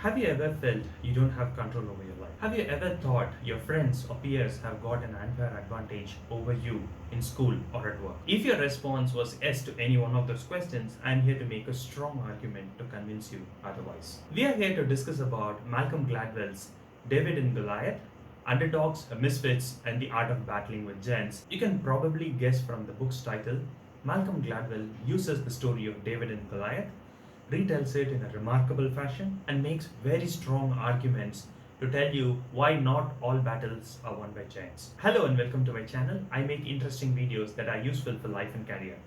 Have you ever felt you don't have control over your life? Have you ever thought your friends or peers have got an unfair advantage over you in school or at work? If your response was yes to any one of those questions, I'm here to make a strong argument to convince you otherwise. We are here to discuss about Malcolm Gladwell's David and Goliath, Underdogs, Misfits, and the Art of Battling with Giants. You can probably guess from the book's title, Malcolm Gladwell uses the story of David and Goliath, retells it in a remarkable fashion, and makes very strong arguments to tell you why not all battles are won by giants. Hello and welcome to my channel. I make interesting videos that are useful for life and career.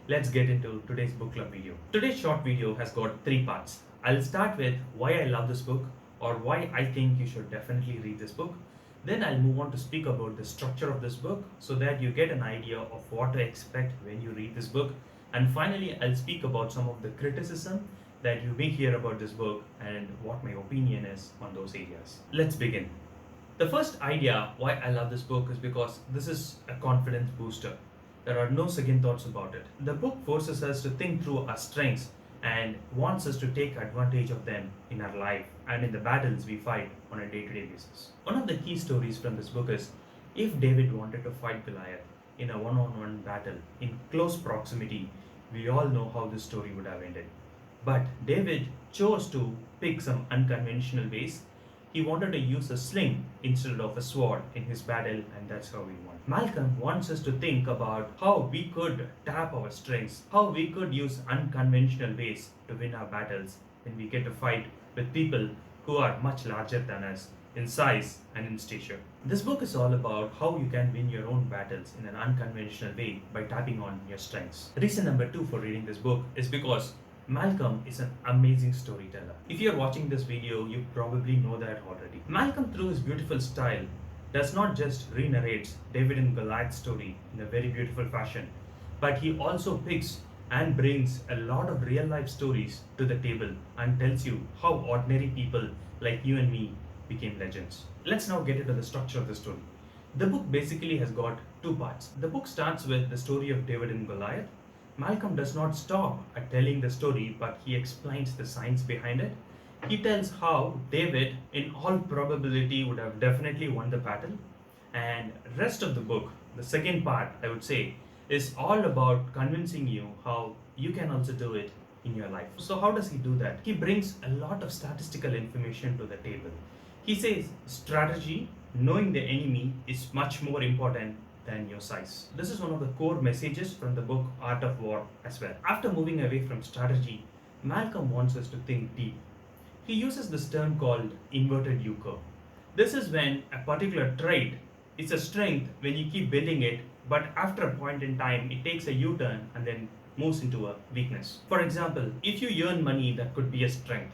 Let's get into today's book club video. Today's short video has got 3 parts. I'll start with why I love this book or why I think you should definitely read this book. Then I'll move on to speak about the structure of this book so that you get an idea of what to expect when you read this book. And finally, I'll speak about some of the criticism that you may hear about this book and what my opinion is on those areas. Let's begin. The first idea why I love this book is because this is a confidence booster. There are no second thoughts about it. The book forces us to think through our strengths and wants us to take advantage of them in our life and in the battles we fight on a day-to-day basis. One of the key stories from this book is if David wanted to fight Goliath in a one-on-one battle in close proximity, we all know how this story would have ended. But David chose to pick some unconventional ways. He wanted to use a sling instead of a sword in his battle, and that's how he won. Malcolm wants us to think about how we could tap our strengths, how we could use unconventional ways to win our battles when we get to fight with people who are much larger than us in size and in stature. This book is all about how you can win your own battles in an unconventional way by tapping on your strengths. Reason number 2 for reading this book is because Malcolm is an amazing storyteller. If you're watching this video, you probably know that already. Malcolm, through his beautiful style, does not just re-narrates David and Goliath's story in a very beautiful fashion, but he also picks and brings a lot of real life stories to the table and tells you how ordinary people like you and me became legends. Let's now get into the structure of the story. The book basically has got 2 parts. The book starts with the story of David and Goliath. Malcolm does not stop at telling the story, but he explains the science behind it. He tells how David, in all probability, would have definitely won the battle. And rest of the book, the second part, I would say, is all about convincing you how you can also do it in your life. So how does he do that? He brings a lot of statistical information to the table. He says strategy, knowing the enemy, is much more important than your size. This is one of the core messages from the book Art of War as well. After moving away from strategy, Malcolm wants us to think deep. He uses this term called inverted U curve. This is when a particular trait is a strength when you keep building it, but after a point in time, it takes a U-turn and then moves into a weakness. For example, if you earn money, that could be a strength.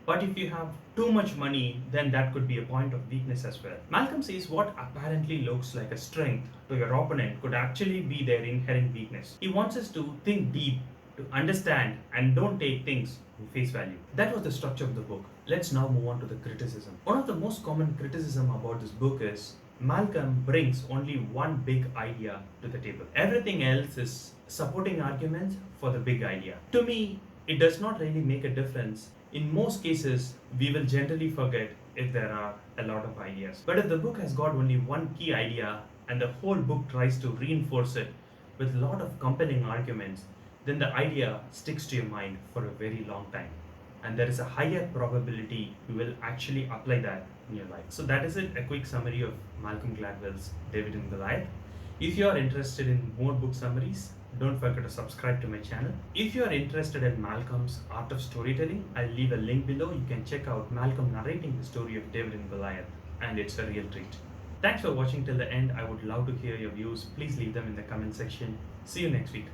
But if you have too much money, then that could be a point of weakness as well. Malcolm says what apparently looks like a strength to your opponent could actually be their inherent weakness. He wants us to think deep, to understand, and don't take things in face value. That was the structure of the book. Let's now move on to the criticism. One of the most common criticism about this book is Malcolm brings only one big idea to the table. Everything else is supporting arguments for the big idea. To me, it does not really make a difference. In most cases, we will generally forget if there are a lot of ideas. But if the book has got only one key idea and the whole book tries to reinforce it with a lot of compelling arguments, then the idea sticks to your mind for a very long time. And there is a higher probability you will actually apply that in your life. So that is it, a quick summary of Malcolm Gladwell's David and Goliath. If you are interested in more book summaries, don't forget to subscribe to my channel. If you are interested in Malcolm's Art of Storytelling, I'll leave a link below. You can check out Malcolm narrating the story of David and Goliath, and it's a real treat. Thanks for watching till the end. I would love to hear your views. Please leave them in the comment section. See you next week.